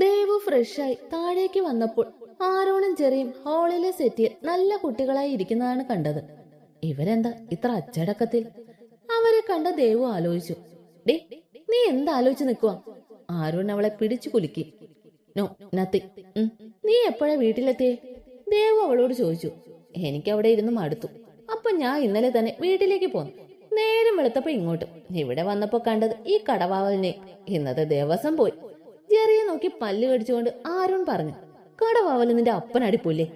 ദേവു ഫ്രഷായി താഴേക്ക് വന്നപ്പോൾ ആരോണും ചെറിയും ഹാളിലെ സെറ്റിൽ നല്ല കുട്ടികളായി ഇരിക്കുന്നതാണ് കണ്ടത്. ഇവരെന്താ ഇത്ര അച്ചടക്കത്തിൽ? അവരെ കണ്ട ദേവു ആലോചിച്ചു. ഡേ, നീ എന്താലോചിച്ച് നിൽക്കുവാ? ആരോൺ അവളെ പിടിച്ചു കുലുക്കി. No nothing. നീ എപ്പോഴാ വീട്ടിലെത്തിയേ? ദേവു അവളോട് ചോദിച്ചു. എനിക്ക് അവിടെ ഇരുന്ന് മടുത്തു. അപ്പൊ ഞാൻ ഇന്നലെ തന്നെ വീട്ടിലേക്ക് പോന്നു. നേരം വെളുത്തപ്പോ ഇങ്ങോട്ടും. ഇവിടെ വന്നപ്പോ കണ്ടത് ഈ കടവാവലിനെ. ഇന്നത്തെ ദിവസം പോയി. ജെറിയെ നോക്കി പല്ല് കടിച്ചുകൊണ്ട് ആരോൺ പറഞ്ഞു. കടവാവല് നിന്റെ അപ്പനടിപ്പൂല്ലേ?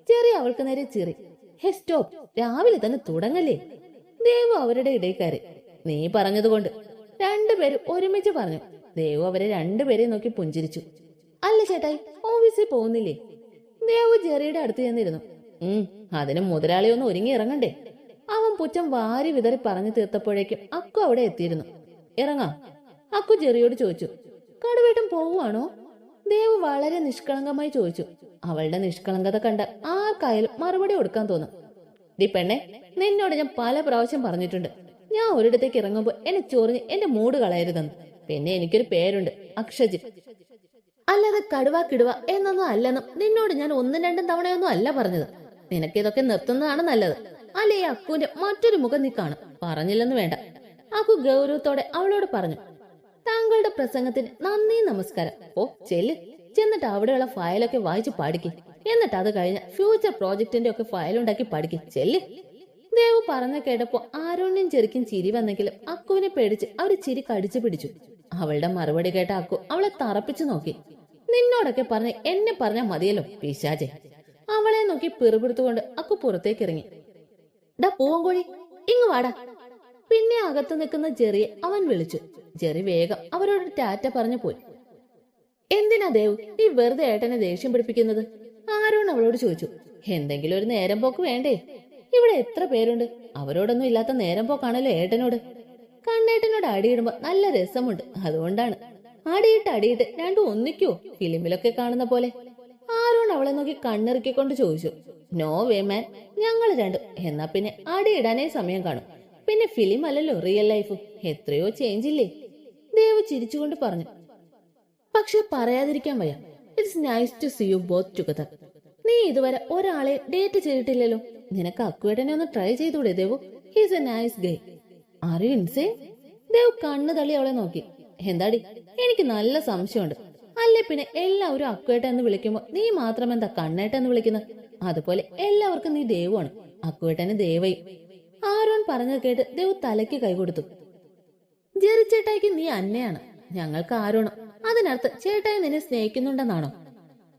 ജെറി അവൾക്ക് നേരെ ചിറി. ഹേ സ്റ്റോപ്പ്, രാവിലെ തന്നെ തുടങ്ങല്ലേ? ദേവു അവരുടെ ഇടയിൽ കയറി. നീ പറഞ്ഞതുകൊണ്ട്. രണ്ടുപേരും ഒരുമിച്ച് പറഞ്ഞു. ദേവു അവരെ രണ്ടുപേരെയും നോക്കി പുഞ്ചിരിച്ചു. അല്ല ചേട്ടായി, ഓഫീസിൽ പോകുന്നില്ലേ? ദേവു ജെറിയുടെ അടുത്ത് ചെന്നിരുന്നു. അതിന് മുതലാളിയൊന്ന് ഒരുങ്ങി ഇറങ്ങണ്ടേ? അവൻ പുച്ഛം വാരി വിതറി പറഞ്ഞു തീർത്തപ്പോഴേക്കും അക്കു അവിടെ എത്തിയിരുന്നു. ഇറങ്ങാം, അക്കു ജെറിയോട് ചോദിച്ചു. കടുവേട്ടൻ പോവുകയാണോ? ദേവു വളരെ നിഷ്കളങ്കമായി ചോദിച്ചു. അവളുടെ നിഷ്കളങ്കത കണ്ട ആർക്കായാലും മറുപടി കൊടുക്കാൻ തോന്നും. ഡി പെണ്ണെ, നിന്നോട് ഞാൻ പല പ്രാവശ്യം പറഞ്ഞിട്ടുണ്ട്, ഞാൻ ഒരിടത്തേക്ക് ഇറങ്ങുമ്പോ എന്നെ ചൊറിഞ്ഞ് എന്റെ മൂഡ് കളയരുതെന്ന്. പിന്നെ എനിക്കൊരു പേരുണ്ട്, അക്ഷജിത്ത്. അല്ലാതെ കടുവ കിടുവ എന്നൊന്നും അല്ലെന്നും നിന്നോട് ഞാൻ ഒന്നും രണ്ടും തവണയൊന്നും അല്ല പറഞ്ഞത്. നിനക്കിതൊക്കെ നിർത്തുന്നതാണ് നല്ലത്. അല്ലേ ഈ അക്കുവിന്റെ മറ്റൊരു മുഖം നീ കാണും. പറഞ്ഞില്ലെന്ന് വേണ്ട. അക്കു ഗൗരവത്തോടെ അവളോട് പറഞ്ഞു. താങ്കളുടെ പ്രസംഗത്തിന് നന്ദി നമസ്കാരം. ഓ ചെല്ല്, ചെന്നിട്ട് അവിടെയുള്ള ഫയലൊക്കെ വായിച്ച് പഠിക്ക്. എന്നിട്ട് അത് കഴിഞ്ഞ ഫ്യൂച്ചർ പ്രോജക്റ്റിന്റെ ഒക്കെ ഫയലുണ്ടാക്കി പഠിക്ക്. ചെല്ല്. ദേവു പറഞ്ഞു കേട്ടപ്പോ ആരോണ്യം ചെറുക്കും ചിരി വന്നെങ്കിലും അക്കുവിനെ പേടിച്ച് അവര് ചിരി കടിച്ചു പിടിച്ചു. അവളുടെ മറുപടി കേട്ട അക്കു അവളെ തറപ്പിച്ചു നോക്കി. നിന്നോടൊക്കെ പറഞ്ഞ എന്നെ പറഞ്ഞാ മതിയല്ലോ പിശാചെ. അവളെ നോക്കി പിറുപിറുത്തുകൊണ്ട് അക്കു പുറത്തേക്ക് ഇറങ്ങി. ഡാ പൂവൻകോഴി, ഇങ്ങ് വാടാ. പിന്നെ അകത്ത് നിൽക്കുന്ന ജെറിയെ അവൻ വിളിച്ചു. ജെറി വേഗം അവരോട് ടാറ്റ പറഞ്ഞു പോയി. എന്തിനാ ദേവ് നീ വെറുതെ ഏട്ടനെ ദേഷ്യം പിടിപ്പിക്കുന്നത്? ആരോൺ അവളോട് ചോദിച്ചു. എന്തെങ്കിലും ഒരു നേരം പോക്ക് വേണ്ടേ? ഇവിടെ എത്ര പേരുണ്ട്, അവരോടൊന്നും ഇല്ലാത്ത നേരം പോക്കാണല്ലോ ഏട്ടനോട്. കണ്ണേട്ടനോട് അടിയിടുമ്പോ നല്ല രസമുണ്ട്, അതുകൊണ്ടാണ്. അടിയിട്ട് രണ്ടും ഒന്നിക്കോ, ഫിലിമിലൊക്കെ കാണുന്ന പോലെ? ആരോൺ അവളെ നോക്കി കണ്ണിറുക്കിക്കൊണ്ട് ചോദിച്ചു. നോ വേ മാൻ, ഞങ്ങൾ രണ്ടും. എന്നാ പിന്നെ അടിയിടാനേ സമയം കാണും. പിന്നെ ഫിലിം അല്ലല്ലോ റിയൽ ലൈഫ്, എത്രയോ ചേഞ്ച് ഇല്ലേ? ദേവ് ചിരിച്ചുകൊണ്ട് പറഞ്ഞു. പക്ഷെ പറയാതിരിക്കാൻ വയ്യ, it's nice to see you both together. നീ ഇതുവരെ ഒരാളെ ഡേറ്റ് ചെയ്തിട്ടില്ലല്ലോ. നിനക്ക് അക്കുവേട്ടനെ ഒന്ന് ട്രൈ ചെയ്തൂടെ Devu? He's a nice guy. Are you insane? Dev കണ്ണു തള്ളി അവളെ നോക്കി. എന്താടി, എനിക്ക് നല്ല സംശയമുണ്ട്. അല്ലേ പിന്നെ എല്ലാവരും അക്കുവേട്ട എന്ന് വിളിക്കുമ്പോ നീ മാത്രം എന്താ കണ്ണേട്ട എന്ന് വിളിക്കുന്നത്? അതുപോലെ എല്ലാവർക്കും നീ ദേവുവാണ്, അക്കുവേട്ടന് ദേവയും. ആരോൺ പറഞ്ഞത് കേട്ട് ദേവ് തലയ്ക്ക് കൈകൊടുത്തു. ജെറി ചേട്ടായിക്ക് നീ അന്നയാണ്, ഞങ്ങൾക്ക് ആരോണം. അതിനർത്ഥം ചേട്ടായി നിന്നെ സ്നേഹിക്കുന്നുണ്ടെന്നാണോ?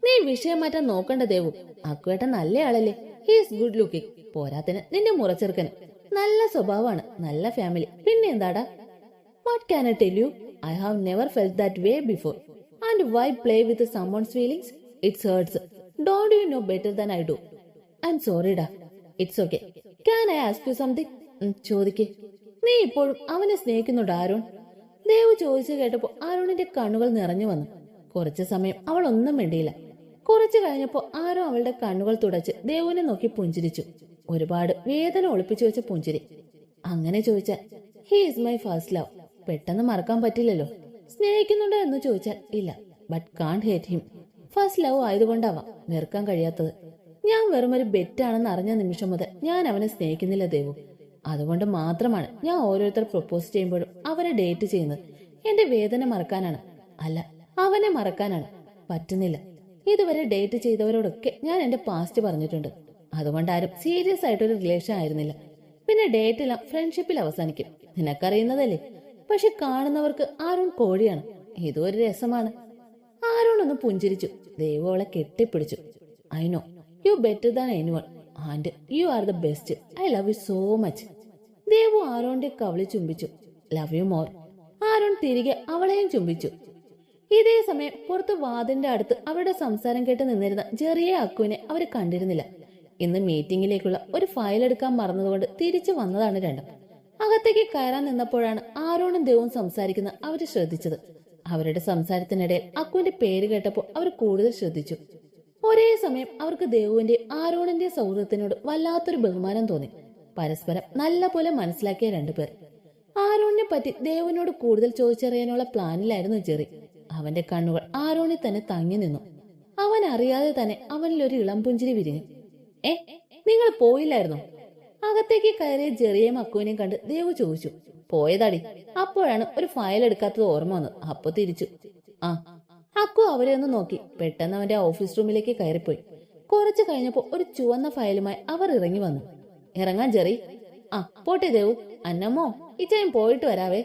നീ വിഷയം മാറ്റാൻ നോക്കണ്ട ദേവു. അക്കുവേട്ടൻ നല്ല ആളല്ലേ, ഹീസ് ഗുഡ് ലുക്കിംഗ്. പോരാത്തിന് നിന്റെ മുറച്ചെറുക്കന് നല്ല സ്വഭാവമാണ്, നല്ല ഫാമിലി. പിന്നെ എന്താടാ? What can I tell you? I have never felt that way before. And why play with someone's feelings? It hurts. Don't you know better than I do? I'm sorry ഡാ. It's okay. Can I ask you something? ചോദിക്കേ. നീ ഇപ്പോഴും അവനെ സ്നേഹിക്കുന്നുണ്ടോ Aaron? Dev ചോദിച്ചു കേട്ടപ്പോ ആരോണിന്റെ കണ്ണുകൾ നിറഞ്ഞു വന്നു. കുറച്ചു സമയം അവൾ ഒന്നും വേണ്ടിയില്ല. കുറച്ചു കഴിഞ്ഞപ്പോ ആരോ അവളുടെ കണ്ണുകൾ തുടച്ച് ദേവുവിനെ നോക്കി പുഞ്ചിരിച്ചു. ഒരുപാട് വേദന ഒളിപ്പിച്ചു വെച്ച പുഞ്ചിരി. അങ്ങനെ ചോദിച്ചാൽ he is my first love. പെട്ടെന്ന് മറക്കാൻ പറ്റില്ലല്ലോ. സ്നേഹിക്കുന്നുണ്ടോ എന്ന് ചോദിച്ചാൽ ഇല്ല, but can't hate him. First love ആയതുകൊണ്ടാവാം വെറുക്കാൻ കഴിയാത്തത്. ഞാൻ വെറുമൊരു ബെറ്റാണെന്ന് അറിഞ്ഞ നിമിഷം മുതൽ ഞാൻ അവനെ സ്നേഹിക്കുന്നില്ല ദേവു. അതുകൊണ്ട് മാത്രമാണ് ഞാൻ ഓരോരുത്തർ പ്രൊപ്പോസ് ചെയ്യുമ്പോഴും അവരെ ഡേറ്റ് ചെയ്യുന്നത്. എന്റെ വേദന മറക്കാനാണ്, അല്ല അവനെ മറക്കാനാണ്. പറ്റുന്നില്ല. ഇതുവരെ ഡേറ്റ് ചെയ്തവരോടൊക്കെ ഞാൻ എന്റെ പാസ്റ്റ് പറഞ്ഞിട്ടുണ്ട്. അതുകൊണ്ട് ആരും സീരിയസ് ആയിട്ടൊരു റിലേഷൻ ആയിരുന്നില്ല. പിന്നെ ഡേറ്റെല്ലാം ഫ്രണ്ട്ഷിപ്പിൽ അവസാനിക്കും, നിനക്കറിയുന്നതല്ലേ. പക്ഷെ കാണുന്നവർക്ക് ആരോൺ കോഴിയാണ്. ഇതും ഒരു രസമാണ്. ആരോൺ ഒന്ന് പുഞ്ചിരിച്ചു. ദേവു അവളെ കെട്ടിപ്പിടിച്ചു. I know you better than anyone and you are the best. I love you so much. Devu ആരോണിന്റെ കവിളി ചുംബിച്ചു. Love you more. ആരോൺ തിരികെ അവളെയും ചുംബിച്ചു. ഇതേ സമയം പുറത്ത് വാതിലിന്റെ അടുത്ത് അവരുടെ സംസാരം കേട്ട് നിന്നിരുന്ന ജെറിയെ അക്കുവിനെ അവര് കണ്ടിരുന്നില്ല. ഇന്ന് മീറ്റിംഗിലേക്കുള്ള ഒരു ഫയൽ എടുക്കാൻ മറന്നതുകൊണ്ട് തിരിച്ചു വന്നതാണ് രണ്ടും. അകത്തേക്ക് കയറാൻ നിന്നപ്പോഴാണ് ആരോണും ദേവും സംസാരിക്കുന്ന അവര് ശ്രദ്ധിച്ചത്. അവരുടെ സംസാരത്തിനിടയിൽ അക്കുവിന്റെ പേര് കേട്ടപ്പോൾ അവർ കൂടുതൽ ശ്രദ്ധിച്ചു. ഒരേ സമയം അവർക്ക് ദേവുവിന്റെ ആരോണിന്റെ സൗഹൃദത്തിനോട് വല്ലാത്തൊരു ബഹുമാനം തോന്നി. പരസ്പരം നല്ല പോലെ മനസ്സിലാക്കിയ രണ്ടുപേർ. ആരോണിനെ പറ്റി ദേവുവിനോട് കൂടുതൽ ചോദിച്ചറിയാനുള്ള പ്ലാനിലായിരുന്നു ജെറി. അവന്റെ കണ്ണുകൾ ആരോണിൽ തന്നെ തങ്ങി നിന്നു. അവൻ അറിയാതെ തന്നെ അവനിലൊരു ഇളം പുഞ്ചിരി വിരിഞ്ഞു. നിങ്ങൾ പോയില്ലായിരുന്നോ? അകത്തേക്ക് കയറിയ ജെറിയെയും അക്കുവിനെയും കണ്ട് ദേവു ചോദിച്ചു. പോയതാടി. അപ്പോഴാണ് ഒരു ഫയൽ എടുക്കാത്തത് ഓർമ്മ വന്നത്. അപ്പൊ തിരിച്ചു. ആ. അക്കു അവരെ ഒന്ന് നോക്കി പെട്ടെന്ന് അവന്റെ ഓഫീസ് റൂമിലേക്ക് കയറിപ്പോയി. കുറച്ചു കഴിഞ്ഞപ്പോ ഒരു ചുവന്ന ഫയലുമായി അവർ ഇറങ്ങി വന്നു. ഇറങ്ങാൻ ജെറി. ആ പോട്ടെ ദേവു. അന്നമ്മോ ഇച്ചയും പോയിട്ട് വരാവേ.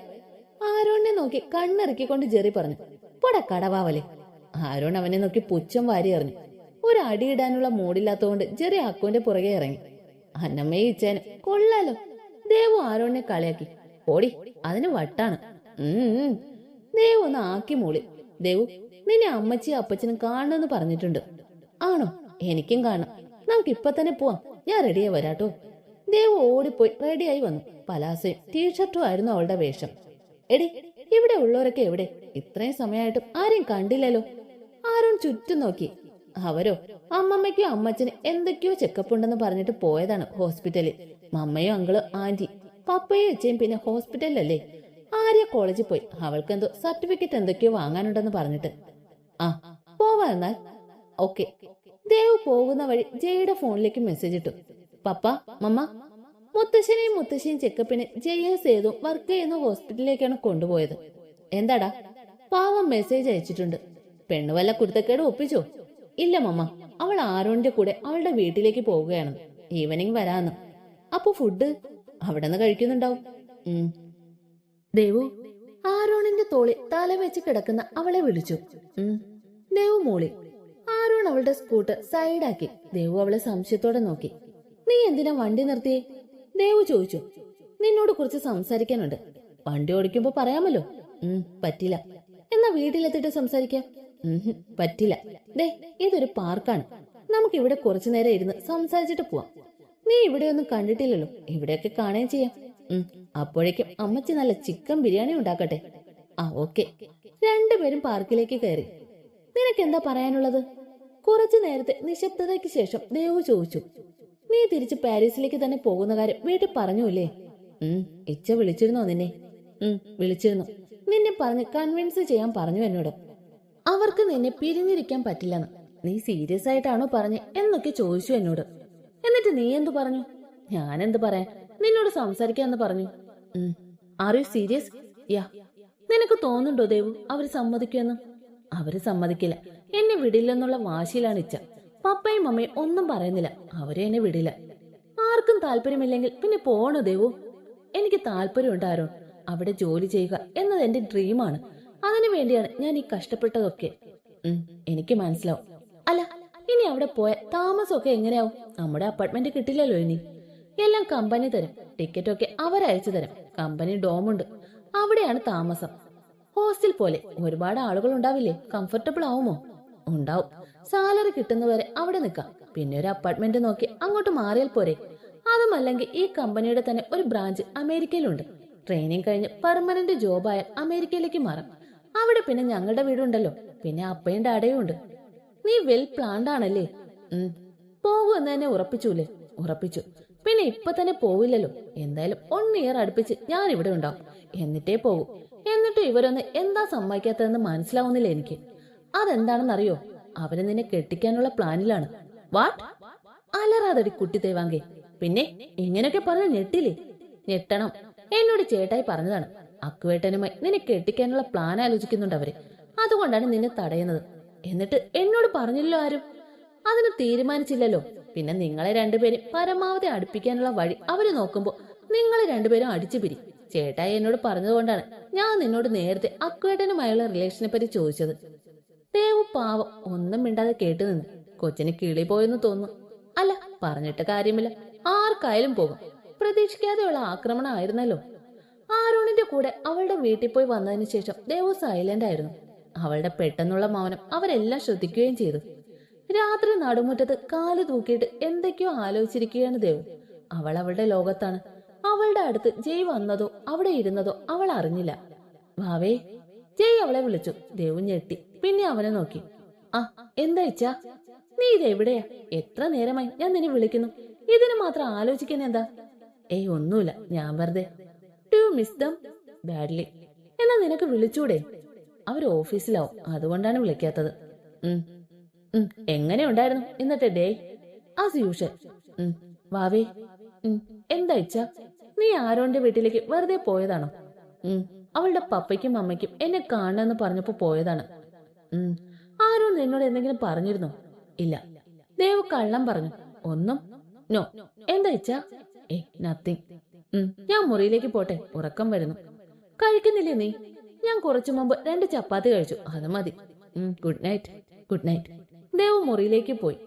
ആരോണിനെ നോക്കി കണ്ണിറക്കിക്കൊണ്ട് ജെറി പറഞ്ഞു. പോടാ കടവാവലെ. ആരോൺ അവനെ നോക്കി പുച്ഛം വാരി എറിഞ്ഞു. ഒരു അടിയിടാനുള്ള മൂടില്ലാത്തതുകൊണ്ട് ജെറി അക്കുവിന്റെ പുറകെ ഇറങ്ങി. അന്നമ്മയെ ഇച്ചേനും കൊള്ളാലോ. ദേവു ആരോണിനെ കളിയാക്കി. ഓടി, അതിന് വട്ടാണ്. ദേവു ഒന്ന് ആക്കി മൂളി. ദേവു, നിന്നെ അമ്മച്ചിയും അപ്പച്ചനും കാണണമെന്ന് പറഞ്ഞിട്ടുണ്ട്. ആണോ? എനിക്കും കാണണം. നമുക്ക് ഇപ്പൊ തന്നെ പോവാം. ഞാൻ റെഡിയായി വരാട്ടോ. ദേവു ഓടിപ്പോയി റെഡിയായി വന്നു. പലാസയും ടീഷർട്ടും ആയിരുന്നു അവളുടെ വേഷം. എടി, ഇവിടെ ഉള്ളവരൊക്കെ എവിടെ? ഇത്രയും സമയമായിട്ടും ആരെയും കണ്ടില്ലല്ലോ. ആരോൺ ചുറ്റും നോക്കി. അവരോ അമ്മമ്മയ്ക്കും അമ്മച്ചനും എന്തൊക്കെയോ ചെക്കപ്പ് ഉണ്ടെന്ന് പറഞ്ഞിട്ട് പോയതാണ് ഹോസ്പിറ്റലിൽ. മമ്മയും അങ്കിളും ആന്റി പപ്പയും അച്ഛയും പിന്നെ ഹോസ്പിറ്റലിലല്ലേ. ആര്യ കോളേജിൽ പോയി. അവൾക്ക് എന്തോ സർട്ടിഫിക്കറ്റ് എന്തൊക്കെയോ വാങ്ങാനുണ്ടെന്ന് പറഞ്ഞിട്ട്. ആ പോവാ എന്നാൽ. ഓക്കെ. ദേവ് പോകുന്ന വഴി ജയുടെ ഫോണിലേക്ക് മെസ്സേജ് ഇട്ടു. പപ്പ, മമ്മ. മുത്തശ്ശനെയും മുത്തശ്ശിയും ചെക്കപ്പിന് ജയ സേതു വർക്ക് ചെയ്യുന്ന ഹോസ്പിറ്റലിലേക്കാണ് കൊണ്ടുപോയത്. എന്താടാ? പാവം മെസ്സേജ് അയച്ചിട്ടുണ്ട്. പെണ്ണു വല്ല കുരുത്തക്കേട് ഒപ്പിച്ചോ? ഇല്ല മമ്മ, അവൾ ആരോണിന്റെ കൂടെ അവളുടെ വീട്ടിലേക്ക് പോവുകയാണ്. ഈവനിങ് വരാന്ന്. അപ്പൊ ഫുഡ് അവിടെ നിന്ന് കഴിക്കുന്നുണ്ടാവും. ദേവു ആരോണിന്റെ തോളി തല വെച്ച് കിടക്കുന്ന അവളെ വിളിച്ചു. ദേവു മൂളി. ആരോൺ അവളുടെ സ്കൂട്ടർ സൈഡാക്കി. ദേവു അവളെ സംശയത്തോടെ നോക്കി. നീ എന്തിനാ വണ്ടി നിർത്തിയേ? ദേവു ചോദിച്ചു. നിന്നോട് കുറച്ച് സംസാരിക്കാനുണ്ട്. വണ്ടി ഓടിക്കുമ്പോ പറയാമല്ലോ. പറ്റില്ല. എന്നാ വീട്ടിലെത്തിട്ട് സംസാരിക്കാം. പറ്റില്ല. ദേ, ഇതൊരു പാർക്കാണ്. നമുക്ക് ഇവിടെ കുറച്ചു നേരം ഇരുന്ന് സംസാരിച്ചിട്ട് പോവാം. നീ ഇവിടെയൊന്നും കണ്ടിട്ടില്ലല്ലോ. ഇവിടെയൊക്കെ കാണുകയും ചെയ്യാം. അപ്പോഴേക്കും അമ്മച്ചി നല്ല ചിക്കൻ ബിരിയാണി ഉണ്ടാക്കട്ടെ. ആ ഓക്കെ. രണ്ടുപേരും പാർക്കിലേക്ക് കയറി. നിനക്കെന്താ പറയാനുള്ളത്? കുറച്ചു നേരത്തെ നിശബ്ദതയ്ക്ക് ശേഷം ദേവു ചോദിച്ചു. നീ തിരിച്ച് പാരീസിലേക്ക് തന്നെ പോകുന്ന കാര്യം വീട്ടിൽ പറഞ്ഞൂല്ലേ? ഇച്ച വിളിച്ചിരുന്നോ നിന്നെ? വിളിച്ചിരുന്നു. നിന്നെ പറഞ്ഞ് കൺവിൻസ് ചെയ്യാൻ പറഞ്ഞു എന്നോട്. അവർക്ക് നിന്നെ പിരിഞ്ഞിരിക്കാൻ പറ്റില്ലെന്ന്. നീ സീരിയസ് ആയിട്ടാണോ പറഞ്ഞ് എന്നൊക്കെ ചോദിച്ചു എന്നോട്. എന്നിട്ട് നീ എന്തു പറഞ്ഞു? ഞാനെന്ത് പറയാൻ? നിന്നോട് സംസാരിക്കാന്ന് പറഞ്ഞു. Are you serious? യാ. നിനക്ക് തോന്നുന്നുണ്ടോ ദേവു അവര് സമ്മതിക്കുമെന്ന്? അവര് സമ്മതിക്കില്ല. എന്നെ വിടില്ലെന്നുള്ള വാശിയിലാണ് ഇച്ച. പപ്പയും അമ്മയും ഒന്നും പറയുന്നില്ല. അവരെ എന്നെ വിടില്ല. ആർക്കും താല്പര്യമില്ലെങ്കിൽ പിന്നെ പോണോ ദേവു? എനിക്ക് താല്പര്യമുണ്ട് ആരോൺ. അവിടെ ജോലി ചെയ്യുക എന്നത് എന്റെ ഡ്രീമാണ്. അതിനു വേണ്ടിയാണ് ഞാൻ ഈ കഷ്ടപ്പെട്ടതൊക്കെ. എനിക്ക് മനസ്സിലാവും. അല്ല, ഇനി അവിടെ പോയ താമസമൊക്കെ എങ്ങനെയാവും? നമ്മുടെ അപ്പാർട്ട്മെന്റ് കിട്ടില്ലല്ലോ ഇനി. എല്ലാം കമ്പനി തരും. ടിക്കറ്റൊക്കെ അവരയച്ചു തരും. കമ്പനി ഡോമുണ്ട്. അവിടെയാണ് താമസം. ഹോസ്റ്റൽ പോലെ ഒരുപാട് ആളുകൾ ഉണ്ടാവില്ലേ? കംഫർട്ടബിൾ ആവുമോ? ഉണ്ടാവും. സാലറി കിട്ടുന്നവരെ അവിടെ നിൽക്കാം. പിന്നെ ഒരു അപ്പാർട്ട്മെന്റ് നോക്കി അങ്ങോട്ട് മാറിയാൽ പോരെ? അതുമല്ലെങ്കിൽ ഈ കമ്പനിയുടെ തന്നെ ഒരു ബ്രാഞ്ച് അമേരിക്കയിലുണ്ട്. ട്രെയിനിങ് കഴിഞ്ഞ് പെർമനന്റ് ജോബായാൽ അമേരിക്കയിലേക്ക് മാറാം. അവിടെ പിന്നെ ഞങ്ങളുടെ വീടുണ്ടല്ലോ. പിന്നെ അപ്പയും ഡാഡയും ഉണ്ട്. നീ വെൽ പ്ലാൻഡ് ആണല്ലേ? പോകുമെന്ന് തന്നെ ഉറപ്പിച്ചൂലേ? ഉറപ്പിച്ചു. പിന്നെ ഇപ്പൊ തന്നെ പോവില്ലല്ലോ. എന്തായാലും 1 ഇയർ അടുപ്പിച്ച് ഞാൻ ഇവിടെ ഉണ്ടാവും. എന്നിട്ടേ പോകൂ. എന്നിട്ടും ഇവരൊന്ന് എന്താ സമ്മതിക്കാത്തതെന്ന് മനസ്സിലാവുന്നില്ല എനിക്ക്. അതെന്താണെന്നറിയോ? അവര് നിന്നെ കെട്ടിക്കാനുള്ള പ്ലാനിലാണ്. വാട്ട്? അലറാതടി കുട്ടി തേവാങ്കെ. പിന്നെ ഇങ്ങനെയൊക്കെ പറഞ്ഞ ഞെട്ടില്ലേ? ഞെട്ടണം. എന്നോട് ചേട്ടായി പറഞ്ഞതാണ്. അക്കുവേട്ടനുമായി നിന്നെ കെട്ടിക്കാനുള്ള പ്ലാൻ ആലോചിക്കുന്നുണ്ട് അവര്. അതുകൊണ്ടാണ് നിന്നെ തടയുന്നത്. എന്നിട്ട് എന്നോട് പറഞ്ഞില്ലല്ലോ ആരും. അതിന് തീരുമാനിച്ചില്ലല്ലോ. പിന്നെ നിങ്ങളെ രണ്ടുപേരും പരമാവധി അടുപ്പിക്കാനുള്ള വഴി അവര് നോക്കുമ്പോ നിങ്ങൾ രണ്ടുപേരും അടിച്ചു പിരി. ചേട്ടായി എന്നോട് പറഞ്ഞതുകൊണ്ടാണ് ഞാൻ നിന്നോട് നേരത്തെ അക്കുവേട്ടനുമായുള്ള റിലേഷനെ പറ്റി ചോദിച്ചത്. ദേവു പാവം ഒന്നും മിണ്ടാതെ കേട്ടു നിന്ന്. കൊച്ചിന് കിളി പോയെന്ന് തോന്നുന്നു. അല്ല, പറഞ്ഞിട്ട് കാര്യമില്ല. ആർക്കായാലും പോകും. പ്രതീക്ഷിക്കാതെയുള്ള ആക്രമണം ആയിരുന്നല്ലോ. ആരോണിന്റെ കൂടെ അവളുടെ വീട്ടിൽ പോയി വന്നതിന് ശേഷം ദേവു സൈലന്റ് ആയിരുന്നു. അവളുടെ പെട്ടെന്നുള്ള മൗനം അവരെല്ലാം ശ്രദ്ധിക്കുകയും ചെയ്തു. രാത്രി നടുമുറ്റത്ത് കാല് തൂക്കിയിട്ട് എന്തൊക്കെയോ ആലോചിച്ചിരിക്കുകയാണ് ദേവു. അവൾ അവളുടെ ലോകത്താണ്. അവളുടെ അടുത്ത് ജയ് വന്നതോ അവിടെ ഇരുന്നതോ അവൾ അറിഞ്ഞില്ല. വാവേ. ജയ് അവളെ വിളിച്ചു. ദേവു ഞെട്ടി. പിന്നെ അവനെ നോക്കി. ആ, എന്താ ഇച്ചാ? നീ ഇതെവിടെയാ? എത്ര നേരമായി ഞാൻ നിന്നെ വിളിക്കുന്നു. ഇതിന് മാത്രം ആലോചിക്കാൻ എന്താ? ഏയ് ഒന്നുമില്ല, ഞാൻ വെറുതെ. Do you miss dum? Badly. എന്നാ നിനക്ക് വിളിച്ചൂടെ? അവർ ഓഫീസിലാവും, അതുകൊണ്ടാണ് വിളിക്കാത്തത്. എങ്ങനെയുണ്ടായിരുന്നു ഇന്നത്തെ ഡേ? As usual. വാവേ. എന്താ ഇച്ച? നീ ആരോന്റെ വീട്ടിലേക്ക് വെറുതെ പോയതാണോ? അവളുടെ പപ്പയ്ക്കും അമ്മയ്ക്കും എന്നെ കാണണമെന്ന് പറഞ്ഞപ്പോ പോയതാണ്. ആരോ നിന്നോട് എന്തെങ്കിലും പറഞ്ഞിരുന്നോ? ഇല്ല. ദേവ് കള്ളം പറഞ്ഞു. ഒന്നും? നോ. എന്താ ഇച്ച? നത്തിങ്. ഞാൻ മുറിയിലേക്ക് പോട്ടെ, ഉറക്കം വരുന്നു. കഴിക്കുന്നില്ലേ നീ? ഞാൻ കുറച്ചു മുമ്പ് 2 ചപ്പാത്തി കഴിച്ചു, അത് മതി. Good night. Good night. Dev മുറിയിലേക്ക് പോയി.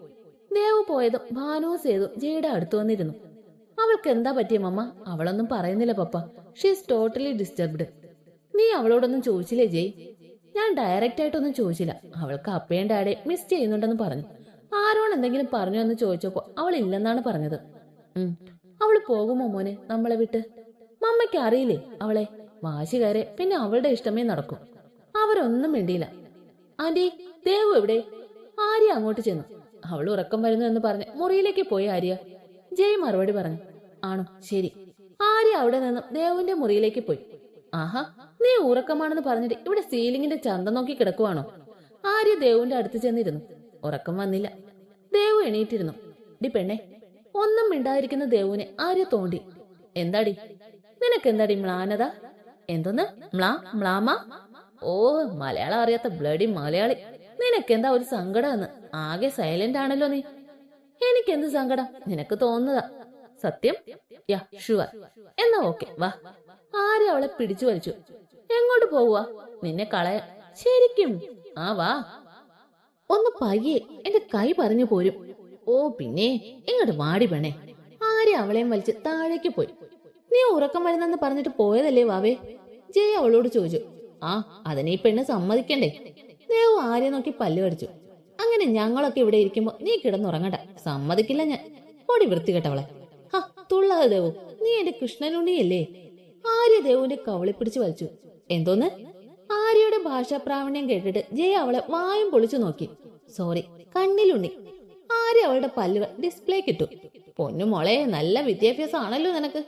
ദേവ് പോയതും ഭാനുവും സേതു ജയുടെ അടുത്ത് വന്നിരുന്നു. അവൾക്ക് എന്താ പറ്റിയ മമ്മ? അവളൊന്നും പറയുന്നില്ല പപ്പ. She's totally disturbed. നീ അവളോടൊന്നും ചോദിച്ചില്ലേ ജയ്? ഞാൻ ഡയറക്റ്റ് ആയിട്ടൊന്നും ചോദിച്ചില്ല. അവൾക്ക് അപ്പയും ഡാഡയെ മിസ് ചെയ്യുന്നുണ്ടെന്ന് പറഞ്ഞു. ആരോട് എന്തെങ്കിലും പറഞ്ഞോ എന്ന് ചോദിച്ചപ്പോ അവൾ ഇല്ലെന്നാണ് പറഞ്ഞത്. അവള് പോകുമോ മോനെ നമ്മളെ വിട്ട്? മമ്മയ്ക്ക് അറിയില്ലേ അവളെ? വാശി കയറെ പിന്നെ അവളുടെ ഇഷ്ടമേ നടക്കും. അവരൊന്നും മിണ്ടിയില്ല. ആന്റി, ദേവു എവിടെ? ആര്യ അങ്ങോട്ട് ചെന്നു. അവൾ ഉറക്കം വരുന്നു എന്ന് പറഞ്ഞ് മുറിയിലേക്ക് പോയി ആര്യ. ജയ് മറുപടി പറഞ്ഞു. ആണോ, ശരി. ആര്യ അവിടെ നിന്നും ദേവുവിന്റെ മുറിയിലേക്ക് പോയി. ആഹാ, നീ ഉറക്കമാണെന്ന് പറഞ്ഞിട്ട് ഇവിടെ സീലിംഗിന്റെ ചന്തം നോക്കി കിടക്കുവാണോ? ആര്യ ദേവുവിന്റെ അടുത്ത് ചെന്നിരുന്നു. ഉറക്കം വന്നില്ല. ദേവു എണീറ്റിരുന്നു. ഡി പെണ്ണെ. ഒന്നും മിണ്ടാതിരിക്കുന്ന ദേവുവിനെ ആര്യ തോണ്ടി. എന്താടി നിനക്കെന്താടി മ്ലാനത? എന്തൊന്ന് മ്ലാമ? ഓ, മലയാളം അറിയാത്ത ബ്ലഡി മലയാളി. നിനക്കെന്താ ഒരു സങ്കടമെന്ന്? ആകെ സൈലന്റ് ആണല്ലോ നീ. എനിക്കെന്ത് സങ്കടം? നിനക്ക് തോന്നുന്നതാ. സത്യം? Yeah sure. എന്നാ ഓക്കെ, വാ. ആര്യ അവളെ പിടിച്ചു വലിച്ചു. എങ്ങോട്ട് പോവുക? നിന്നെ കളയാ. ശരിക്കും? ആ വാ. ഒന്ന് പയ്യെ, എന്റെ കൈ പറഞ്ഞു പോരും. ഓ പിന്നെ, ഇങ്ങോട്ട് വാടി പെണ്ണേ. ആര്യ അവളെയും വലിച്ച് താഴേക്ക് പോയി. നീ ഉറക്കം വരുന്നെന്ന് പറഞ്ഞിട്ട് പോയതല്ലേ വാവേ? ജയ അവളോട് ചോദിച്ചു. ആ, അതിനെ ഈ പെണ്ണ് സമ്മതിക്കണ്ടേ? ദേവു ആര്യ നോക്കി പല്ലു കടിച്ചു. അങ്ങനെ ഞങ്ങളൊക്കെ ഇവിടെ ഇരിക്കുമ്പോ നീ കിടന്നുറങ്ങണ്ട. സമ്മതിക്കില്ല ഞാൻ. ഓടി വൃത്തികെട്ടവളെ. ഹാ, തുള്ളാതെ ദേവു, നീ എന്റെ കൃഷ്ണനുണ്ണിയല്ലേ? ആര്യ ദേവുവിന്റെ കവളി പിടിച്ചു വലിച്ചു. എന്തോന്ന്? ആര്യയുടെ ഭാഷാ പ്രാവീണ്യം കേട്ടിട്ട് ജയ അവളെ വായും പൊളിച്ചു നോക്കി. സോറി, കണ്ണിലുണ്ണി. ആര്യ അവളുടെ പല്ലുകൾ ഡിസ്പ്ലേക്ക് ഇട്ടു. പൊന്നു മോളെ, നല്ല വിദ്യാഭ്യാസം ആണല്ലോ നിനക്ക്.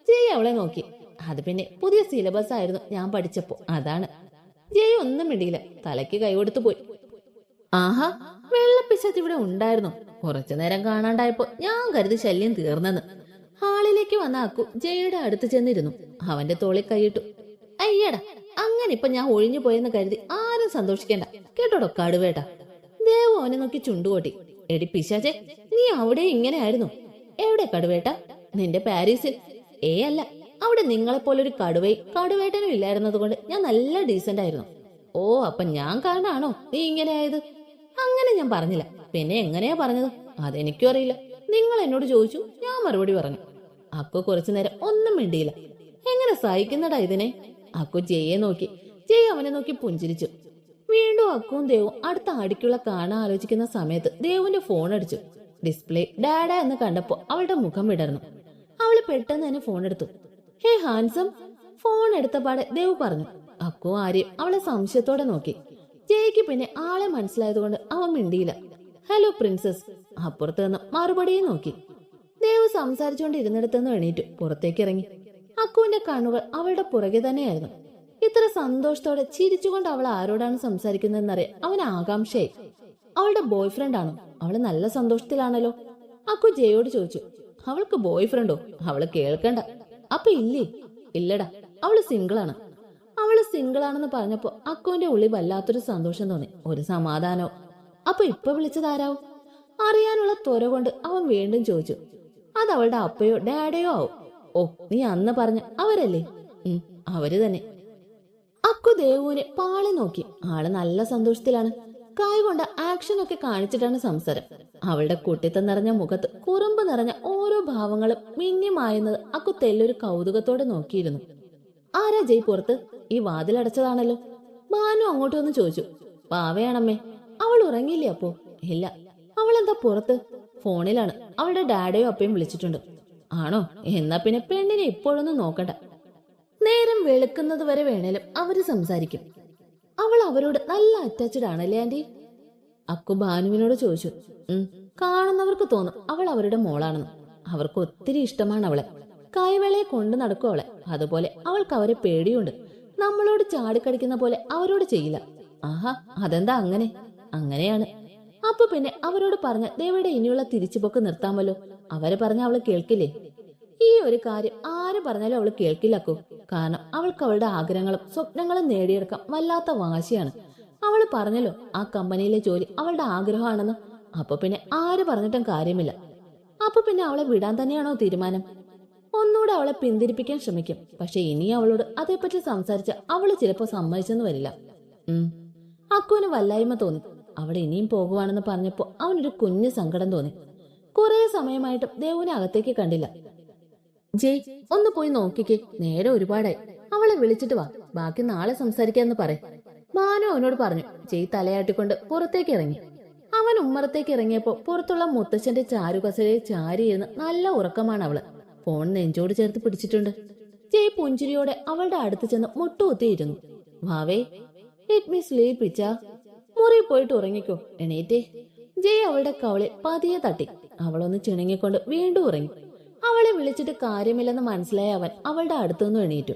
ജയ അവളെ നോക്കി. അത് പിന്നെ പുതിയ സിലബസ് ആയിരുന്നു ഞാൻ പഠിച്ചപ്പോ, അതാണ്. ജയ ഒന്നും മിണ്ടിയില്ല. തലയ്ക്ക് കൈകൊടുത്തു പോയി. ആഹാ, വെള്ളപ്പിശാച്ച് ഇവിടെ ഉണ്ടായിരുന്നു. കുറച്ചു നേരം കാണാണ്ടായപ്പോ ഞാൻ കരുതി ശല്യം തീർന്നെന്ന്. ഹാളിലേക്ക് വന്ന അക്കു ജയയുടെ അടുത്ത് ചെന്നിരുന്നു. അവന്റെ തോളിൽ കൈയിട്ടു. അയ്യടാ, അങ്ങനെ ഇപ്പൊ ഞാൻ ഒഴിഞ്ഞു പോയെന്ന് കരുതി ആരും സന്തോഷിക്കേണ്ട കേട്ടോടോ കടുവേട്ട. ദേവു അവനെ നോക്കി ചുണ്ടുകൊട്ടി. എടി പിശാചെ, നീ അവിടെ ഇങ്ങനെ ആയിരുന്നു? എവിടെ കടുവേട്ട? നിന്റെ പാരീസിൽ? അല്ല, അവിടെ നിങ്ങളെപ്പോലൊരു കടുവേട്ടനും ഇല്ലായിരുന്നത് കൊണ്ട് ഞാൻ നല്ല ഡീസന്റ് ആയിരുന്നു. ഓ, അപ്പൊ ഞാൻ കാരണാണോ നീ ഇങ്ങനെ ആയത്? അങ്ങനെ ഞാൻ പറഞ്ഞില്ല. പിന്നെ എങ്ങനെയാ പറഞ്ഞത്? അതെനിക്കും അറിയില്ല. നിങ്ങൾ എന്നോട് ചോദിച്ചു, ഞാൻ മറുപടി പറഞ്ഞു. അക്കു കുറച്ചു നേരം ഒന്നും മിണ്ടിയില്ല. എങ്ങനെ സഹിക്കുന്നടാ ഇതിനെ? അക്കു ജയെ നോക്കി. ജയ അവനെ നോക്കി പുഞ്ചിരിച്ചു. വീണ്ടും അക്കുവും ദേവും അടുത്ത ആടിക്കുള്ള കാണാൻ ആലോചിക്കുന്ന സമയത്ത് ദേവുവിന്റെ ഫോൺ അടിച്ചു. ഡിസ്പ്ലേ ഡാഡ എന്ന് കണ്ടപ്പോ അവളുടെ മുഖം വിടർന്നു. അവള് പെട്ടെന്ന് തന്നെ ഫോൺ എടുത്തു. ഹേ ഹാൻസം. ഫോൺ എടുത്ത പാടെ ദേവ് പറഞ്ഞു. അക്കു ആര്യം അവളെ സംശയത്തോടെ നോക്കി. ജയ്ക്ക് പിന്നെ ആളെ മനസ്സിലായതുകൊണ്ട് അവൻ മിണ്ടിയില്ല. Hello princess. അപ്പുറത്ത് നിന്ന് മറുപടിയും നോക്കി. ദേവ് സംസാരിച്ചുകൊണ്ടിരുന്നിടത്തുനിന്ന് എണീറ്റു പുറത്തേക്ക് ഇറങ്ങി. അക്കുവിന്റെ കണ്ണുകൾ അവളുടെ പുറകെ തന്നെയായിരുന്നു. ഇത്ര സന്തോഷത്തോടെ ചിരിച്ചുകൊണ്ട് അവൾ ആരോടാണ് സംസാരിക്കുന്നതെന്നറിയാൻ അവന് ആകാംക്ഷയായി. അവളുടെ ബോയ് ഫ്രണ്ട് ആണോ? അവള് നല്ല സന്തോഷത്തിലാണല്ലോ. അക്കു ജയോട് ചോദിച്ചു. അവൾക്ക് ബോയ് ഫ്രണ്ടോ? അവള് കേൾക്കണ്ട. അപ്പൊ ഇല്ലേ? ഇല്ലടാ, അവള് സിംഗിളാണ്. അവള് സിംഗിളാണെന്ന് പറഞ്ഞപ്പോ അക്കുവിന്റെ ഉള്ളിൽ വല്ലാത്തൊരു സന്തോഷം തോന്നി, ഒരു സമാധാനോ. അപ്പൊ ഇപ്പൊ വിളിച്ചതാരാവും? അറിയാനുള്ള ത്വര കൊണ്ട് അവൻ വീണ്ടും ചോദിച്ചു. അത് അവളുടെ അപ്പയോ ഡാഡയോ ആവും. ഓ, നീ അന്ന് പറഞ്ഞ അവരല്ലേ? അവര് തന്നെ. അക്കു ദേവുവിനെ പാളി നോക്കി. ആള് നല്ല സന്തോഷത്തിലാണ്. കായ് കൊണ്ട് ആക്ഷൻ ഒക്കെ കാണിച്ചിട്ടാണ് സംസാരം. അവളുടെ കുട്ടിത്തം നിറഞ്ഞ മുഖത്ത് കുറുമ്പ് നിറഞ്ഞ ഓരോ ഭാവങ്ങളും മിന്നിമായുന്നത് അക്കു തെല്ലൊരു കൗതുകത്തോടെ നോക്കിയിരുന്നു. ആരാ ജയ് പുറത്ത്? ഈ വാതിലടച്ചതാണല്ലോ. ഭാനു അങ്ങോട്ട് വന്ന് ചോദിച്ചു. പാവയാണമ്മേ. അവൾ ഉറങ്ങിയില്ലേ അപ്പോ? ഇല്ല. അവളെന്താ പുറത്ത്? ഫോണിലാണ്. അവളുടെ ഡാഡയോ അപ്പയും വിളിച്ചിട്ടുണ്ട്. ആണോ? എന്നാ പിന്നെ പെണ്ണിനെ ഇപ്പോഴൊന്നും നോക്കണ്ട. നേരം വെളുക്കുന്നത് വരെ വേണേലും അവര് സംസാരിക്കും. അവൾ അവരോട് നല്ല അറ്റാച്ച്ഡ് ആണല്ലേ ആന്റി? അക്കു ഭാനുവിനോട് ചോദിച്ചു. കാണുന്നവർക്ക് തോന്നും അവൾ അവരുടെ മോളാണെന്ന്. അവർക്ക് ഒത്തിരി ഇഷ്ടമാണ് അവളെ. കൈവേളയെ കൊണ്ടു നടക്കും അവളെ. അതുപോലെ അവൾക്ക് അവരെ പേടിയുണ്ട്. നമ്മളോട് ചാടിക്കടിക്കുന്ന പോലെ അവരോട് ചെയ്യില്ല. ആഹാ, അതെന്താ അങ്ങനെ? അങ്ങനെയാണ്. അപ്പൊ പിന്നെ അവരോട് പറഞ്ഞ ദേവിയുടെ ഇനിയുള്ള തിരിച്ചുപോക്ക് നിർത്താമല്ലോ. അവര് പറഞ്ഞ അവള് കേൾക്കില്ലേ? ഈ ഒരു കാര്യം ആര് പറഞ്ഞാലും അവള് കേൾക്കില്ലക്കോ. കാരണം അവൾക്ക് അവളുടെ ആഗ്രഹങ്ങളും സ്വപ്നങ്ങളും നേടിയെടുക്കാൻ വല്ലാത്ത വാശിയാണ്. അവള് പറഞ്ഞല്ലോ ആ കമ്പനിയിലെ ജോലി അവളുടെ ആഗ്രഹമാണെന്ന്. അപ്പൊ പിന്നെ ആര് പറഞ്ഞിട്ടും കാര്യമില്ല. അപ്പൊ പിന്നെ അവളെ വിടാൻ തന്നെയാണോ തീരുമാനം? ഒന്നുകൂടെ അവളെ പിന്തിരിപ്പിക്കാൻ ശ്രമിക്കും. പക്ഷെ ഇനി അവളോട് അതേപ്പറ്റി സംസാരിച്ച അവള് ചിലപ്പോ സമ്മതിച്ചെന്ന് വരില്ല. അക്കുവിന് വല്ലായ്മ തോന്നി. അവിടെ ഇനിയും പോകുവാണെന്ന് പറഞ്ഞപ്പോ അവനൊരു കുഞ്ഞു സങ്കടം തോന്നി. കുറെ സമയമായിട്ടും ദേവുവിനെ അകത്തേക്ക് കണ്ടില്ല. ജയ്, ഒന്ന് പോയി നോക്കിക്കേ, നേരെ ഒരുപാടായി. അവളെ വിളിച്ചിട്ട് വാ, ബാക്കി നാളെ സംസാരിക്കാന്ന് പറയും. മാനു അവനോട് പറഞ്ഞു. ജയ് തലയാട്ടിക്കൊണ്ട് പുറത്തേക്ക് ഇറങ്ങി. അവൻ ഉമ്മറത്തേക്ക് ഇറങ്ങിയപ്പോ പുറത്തുള്ള മുത്തച്ഛന്റെ ചാരുകസരയിൽ ചാരിയിരുന്ന് നല്ല ഉറക്കമാണ് അവള്. ഫോൺ നെഞ്ചോട് ചേർത്ത് പിടിച്ചിട്ടുണ്ട്. ജയ് പുഞ്ചിരിയോടെ അവളുടെ അടുത്ത് ചെന്ന് മുട്ടുകുത്തിയിരുന്നു. വാവേ, ലെറ്റ് മീ സ്ലീപ് പിച്ച. മുറി പോയിട്ട് ഉറങ്ങിക്കോ, എണീറ്റേ. ജയ് അവളുടെ കവളിൽ പതിയെ തട്ടി. അവളൊന്ന് ചിണുങ്ങിക്കൊണ്ട് വീണ്ടും ഉറങ്ങി. അവളെ വിളിച്ചിട്ട് കാര്യമില്ലെന്ന് മനസ്സിലായ അവൻ അവളുടെ അടുത്തുനിന്ന് എണീറ്റു.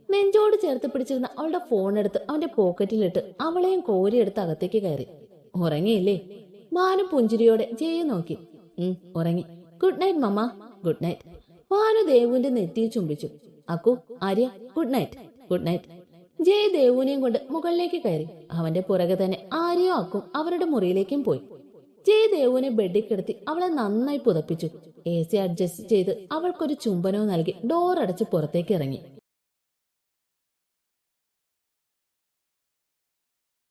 നെഞ്ചോട് ചേർത്ത് പിടിച്ചിരുന്ന അവളുടെ ഫോൺ എടുത്ത് അവന്റെ പോക്കറ്റിലിട്ട് അവളെയും കോരിയെടുത്ത് അകത്തേക്ക് കയറി. ഉറങ്ങിയില്ലേ? മാനു പുഞ്ചിരിയോടെ ജയെ നോക്കി. ഉറങ്ങി. Good night mamma. Good night. Manu ദേവുവിന്റെ നെറ്റിയിൽ ചുംബിച്ചു. Akku, Arya, good night. Good night. Jai ദേവുവിനെയും കൊണ്ട് മുകളിലേക്ക് കയറി. അവന്റെ പുറകെ തന്നെ ആര്യയും അക്കും അവരുടെ മുറിയിലേക്കും പോയി. ജയ് ദേവുവിനെ ബെഡിൽ കിടത്തി അവളെ നന്നായി പുതപ്പിച്ചു. AC അഡ്ജസ്റ്റ് ചെയ്ത് അവൾക്കൊരു ചുംബനവും നൽകി ഡോർ അടച്ച് പുറത്തേക്ക് ഇറങ്ങി.